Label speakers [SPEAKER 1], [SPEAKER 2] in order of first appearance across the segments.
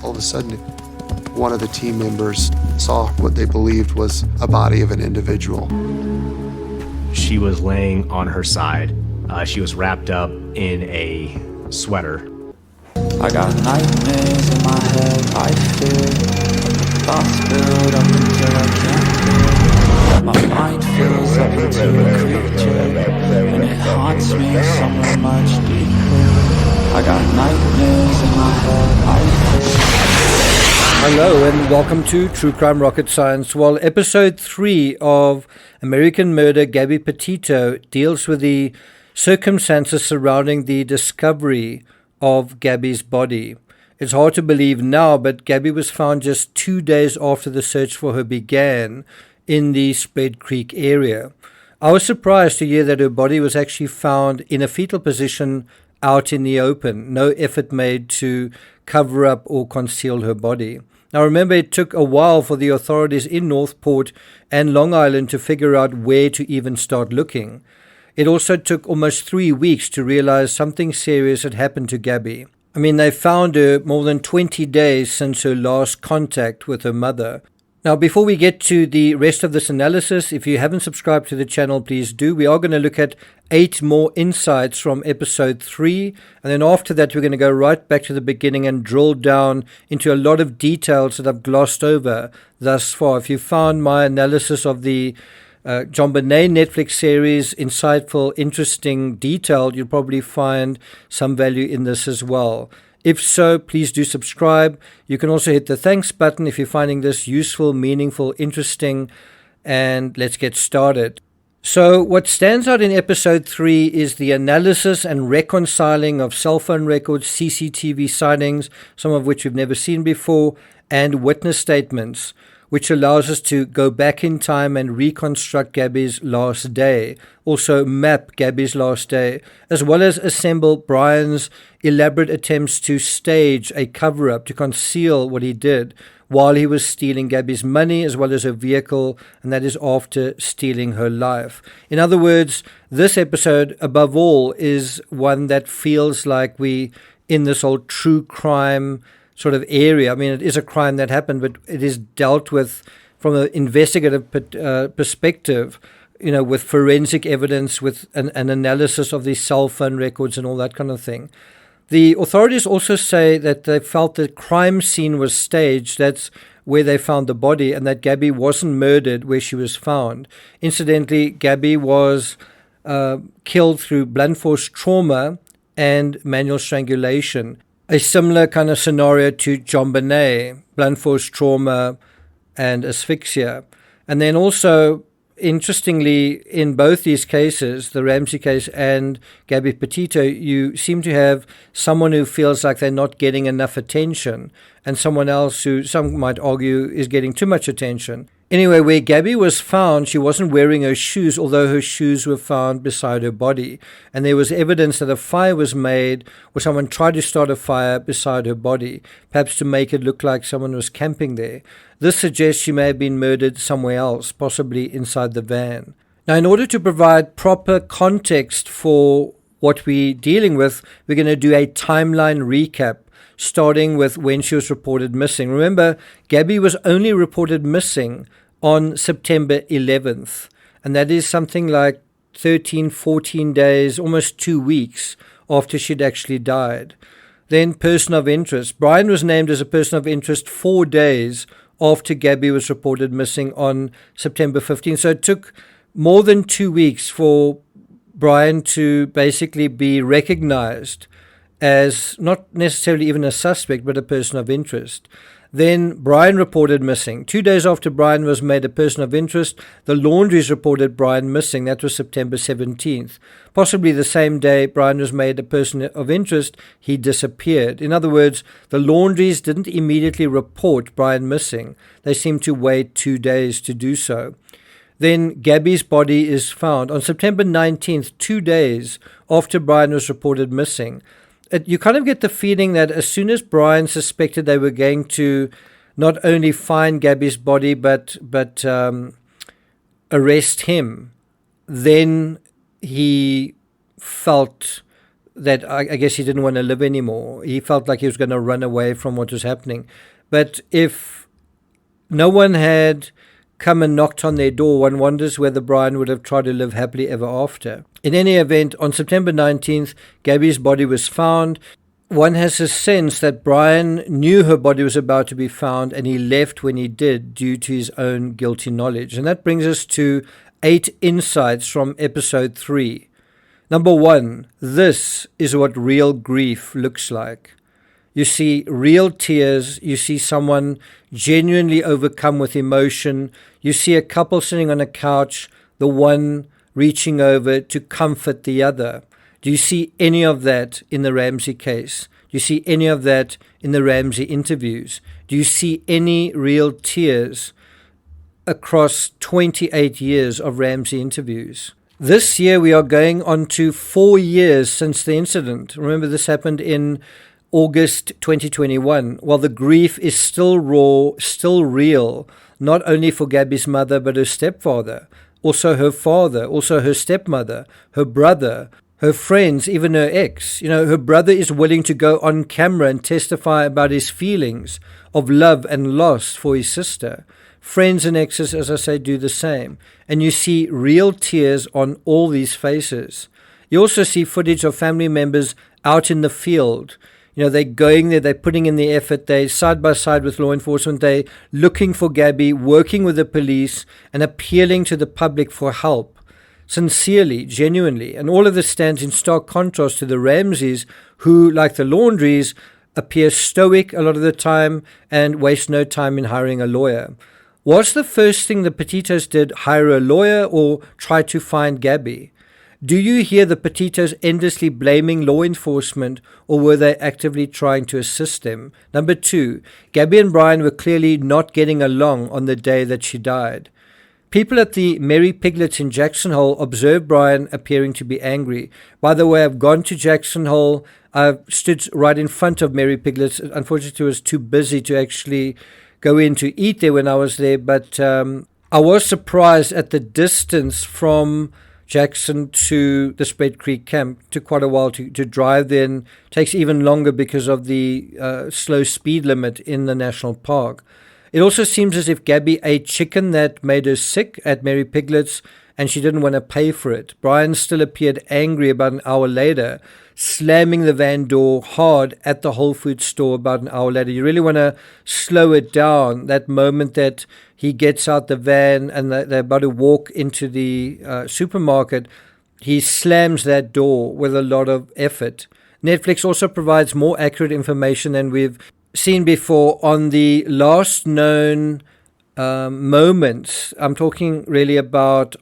[SPEAKER 1] all of a sudden, one of the team members saw what they believed was a body of an individual.
[SPEAKER 2] She was laying on her side. She was wrapped up in a sweater.
[SPEAKER 3] I got nightmares in my head, I fear. Thoughts build up until I can't breathe. My mind fills up into a creature, and it haunts me somewhere much deeper. I got nightmares in my head, I fear.
[SPEAKER 4] Hello and welcome to True Crime Rocket Science. Well, episode 3 of American Murder, Gabby Petito, deals with the circumstances surrounding the discovery of Gabby's body. It's hard to believe now, but Gabby was found just 2 days after the search for her began in the Spread Creek area. I was surprised to hear that her body was actually found in a fetal position out in the open. No effort made to cover up or conceal her body. Now remember, it took a while for the authorities in Northport and Long Island to figure out where to even start looking. It also took almost 3 weeks to realize something serious had happened to Gabby. I mean, they found her more than 20 days since her last contact with her mother. Now, before we get to the rest of this analysis, if you haven't subscribed to the channel, please do. We are going to look at 8 more insights from episode 3. And then after that, we're going to go right back to the beginning and drill down into a lot of details that I've glossed over thus far. If you found my analysis of the John Bonet Netflix series insightful, interesting, detailed, you'll probably find some value in this as well. If so, please do subscribe. You can also hit the thanks button if you're finding this useful, meaningful, interesting, and let's get started. So what stands out in episode 3 is the analysis and reconciling of cell phone records, CCTV sightings, some of which we've never seen before, and witness statements, which allows us to go back in time and reconstruct Gabby's last day, also map Gabby's last day, as well as assemble Brian's elaborate attempts to stage a cover-up to conceal what he did while he was stealing Gabby's money as well as her vehicle, and that is after stealing her life. In other words, this episode, above all, is one that feels like we in this whole true crime sort of area. I mean, it is a crime that happened, but it is dealt with from an investigative perspective, you know, with forensic evidence, with an analysis of these cell phone records and all that kind of thing. The authorities also say that they felt the crime scene was staged. That's where they found the body, and that Gabby wasn't murdered where she was found. Incidentally, Gabby was killed through blunt force trauma and manual strangulation. A similar kind of scenario to John Bonet, blunt force trauma and asphyxia. And then also, interestingly, in both these cases, the Ramsey case and Gabby Petito, you seem to have someone who feels like they're not getting enough attention, and someone else who some might argue is getting too much attention. Anyway, where Gabby was found, she wasn't wearing her shoes, although her shoes were found beside her body. And there was evidence that a fire was made, or someone tried to start a fire beside her body, perhaps to make it look like someone was camping there. This suggests she may have been murdered somewhere else, possibly inside the van. Now, in order to provide proper context for what we're dealing with, we're going to do a timeline recap, starting with when she was reported missing. Remember, Gabby was only reported missing on September 11th, and that is something like 13, 14 days, almost 2 weeks after she'd actually died. Then person of interest. Brian was named as a person of interest 4 days after Gabby was reported missing on September 15th. So it took more than 2 weeks for Brian to basically be recognized as not necessarily even a suspect, but a person of interest. Then Brian reported missing. 2 days after Brian was made a person of interest, the laundries reported Brian missing. That was September 17th. Possibly the same day Brian was made a person of interest, he disappeared. In other words, the laundries didn't immediately report Brian missing. They seemed to wait 2 days to do so. Then Gabby's body is found on September 19th, 2 days after Brian was reported missing. You kind of get the feeling that as soon as Brian suspected they were going to not only find Gabby's body but arrest him, then he felt that I guess he didn't want to live anymore. He felt like he was going to run away from what was happening. But if no one had come and knocked on their door, one wonders whether Brian would have tried to live happily ever after. In any event, on September 19th, Gabby's body was found. One has a sense that Brian knew her body was about to be found and he left when he did due to his own guilty knowledge. And that brings us to 8 insights from episode 3. Number 1, this is what real grief looks like. You see real tears. You see someone genuinely overcome with emotion. You see a couple sitting on a couch, the one reaching over to comfort the other. Do you see any of that in the Ramsey case? Do you see any of that in the Ramsey interviews? Do you see any real tears across 28 years of Ramsey interviews? This year we are going on to 4 years since the incident. Remember, this happened in August 2021. Well, the grief is still raw, still real, not only for Gabby's mother, but her stepfather, also her father, also her stepmother, her brother, her friends, even her ex. You know, her brother is willing to go on camera and testify about his feelings of love and loss for his sister. Friends and exes, as I say, do the same. And you see real tears on all these faces. You also see footage of family members out in the field. You know, they're going there, they're putting in the effort, they're side by side with law enforcement, they're looking for Gabby, working with the police, and appealing to the public for help. Sincerely, genuinely. And all of this stands in stark contrast to the Ramseys, who, like the Laundries, appear stoic a lot of the time and waste no time in hiring a lawyer. Was the first thing the Petitos did hire a lawyer or try to find Gabby? Do you hear the Petitos endlessly blaming law enforcement, or were they actively trying to assist them? Number 2, Gabby and Brian were clearly not getting along on the day that she died. People at the Mary Piglets in Jackson Hole observed Brian appearing to be angry. By the way, I've gone to Jackson Hole. I've stood right in front of Mary Piglets. Unfortunately, I was too busy to actually go in to eat there when I was there. But I was surprised at the distance from Jackson to the Spread Creek camp. It took quite a while to drive there, and it takes even longer because of the slow speed limit in the national park. It also seems as if Gabby ate chicken that made her sick at Mary Piglet's, and she didn't want to pay for it. Brian still appeared angry about an hour later, slamming the van door hard at the Whole Foods store about an hour later. You really want to slow it down, that moment that he gets out the van and they're about to walk into the supermarket. He slams that door with a lot of effort. Netflix also provides more accurate information than we've seen before on the last known moments. I'm talking really about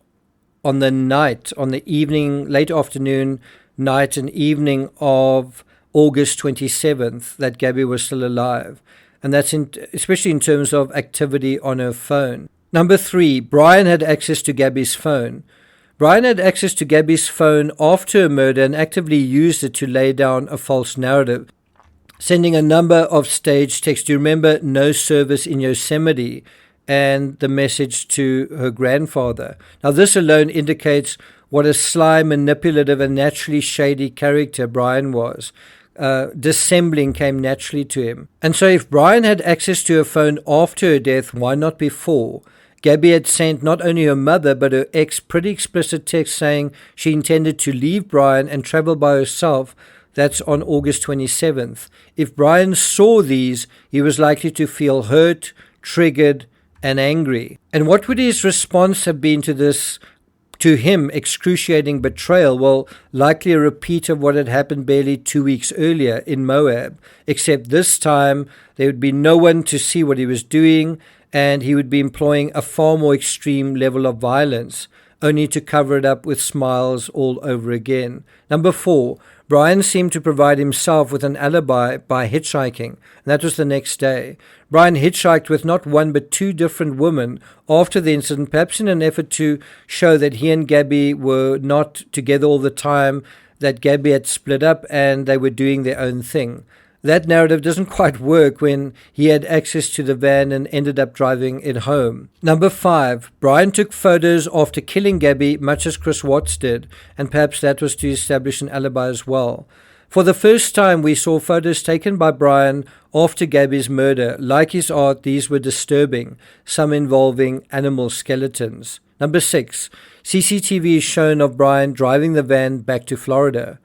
[SPEAKER 4] on the night, on the evening, late afternoon, night and evening of August 27th, that Gabby was still alive. And that's especially in terms of activity on her phone. Number 3, Brian had access to Gabby's phone. Brian had access to Gabby's phone after her murder and actively used it to lay down a false narrative, sending a number of staged texts. Do you remember no service in Yosemite? And the message to her grandfather. Now, this alone indicates what a sly, manipulative, and naturally shady character Brian was. Dissembling came naturally to him. And so if Brian had access to her phone after her death, why not before? Gabby had sent not only her mother but her ex pretty explicit text saying she intended to leave Brian and travel by herself. That's on August 27th. If Brian saw these, he was likely to feel hurt, triggered, and angry. And what would his response have been to this, to him, excruciating betrayal? Well, likely a repeat of what had happened barely 2 weeks earlier in Moab, except this time there would be no one to see what he was doing, and he would be employing a far more extreme level of violence, only to cover it up with smiles all over again. Number 4, Brian seemed to provide himself with an alibi by hitchhiking, and that was the next day. Brian hitchhiked with not one but 2 different women after the incident, perhaps in an effort to show that he and Gabby were not together all the time, that Gabby had split up and they were doing their own thing. That narrative doesn't quite work when he had access to the van and ended up driving it home. Number 5, Brian took photos after killing Gabby, much as Chris Watts did, and perhaps that was to establish an alibi as well. For the first time, we saw photos taken by Brian after Gabby's murder. Like his art, these were disturbing, some involving animal skeletons. Number 6, CCTV is shown of Brian driving the van back to Florida.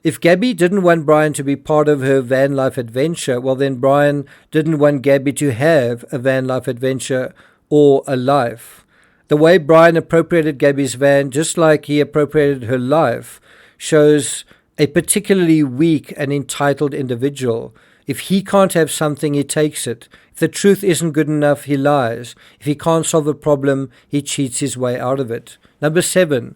[SPEAKER 4] If Gabby didn't want Brian to be part of her van life adventure, well then Brian didn't want Gabby to have a van life adventure or a life. The way Brian appropriated Gabby's van, just like he appropriated her life, shows a particularly weak and entitled individual. If he can't have something, he takes it. If the truth isn't good enough, he lies. If he can't solve a problem, he cheats his way out of it. Number 7,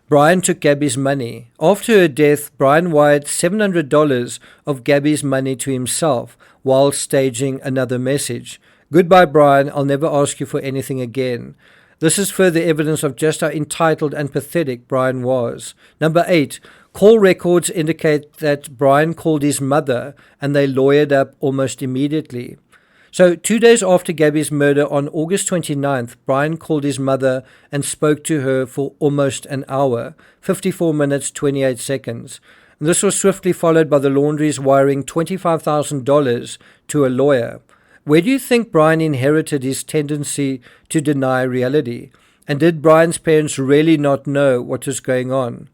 [SPEAKER 4] Brian took Gabby's money. After her death, Brian wired $700 of Gabby's money to himself while staging another message. Goodbye, Brian. I'll never ask you for anything again. This is further evidence of just how entitled and pathetic Brian was. Number 8, call records indicate that Brian called his mother and they lawyered up almost immediately. So 2 days after Gabby's murder on August 29th, Brian called his mother and spoke to her for almost an hour, 54 minutes, 28 seconds. And this was swiftly followed by the laundries wiring $25,000 to a lawyer. Where do you think Brian inherited his tendency to deny reality? And did Brian's parents really not know what was going on?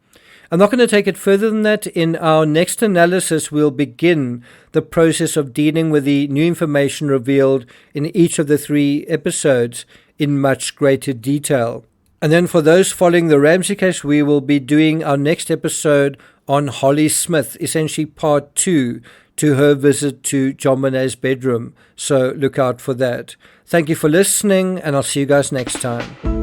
[SPEAKER 4] I'm not going to take it further than that. In our next analysis, we'll begin the process of dealing with the new information revealed in each of the 3 episodes in much greater detail. And then for those following the Ramsey case, we will be doing our next episode on Holly Smith, essentially part 2 to her visit to John Bonet's bedroom. So look out for that. Thank you for listening, and I'll see you guys next time.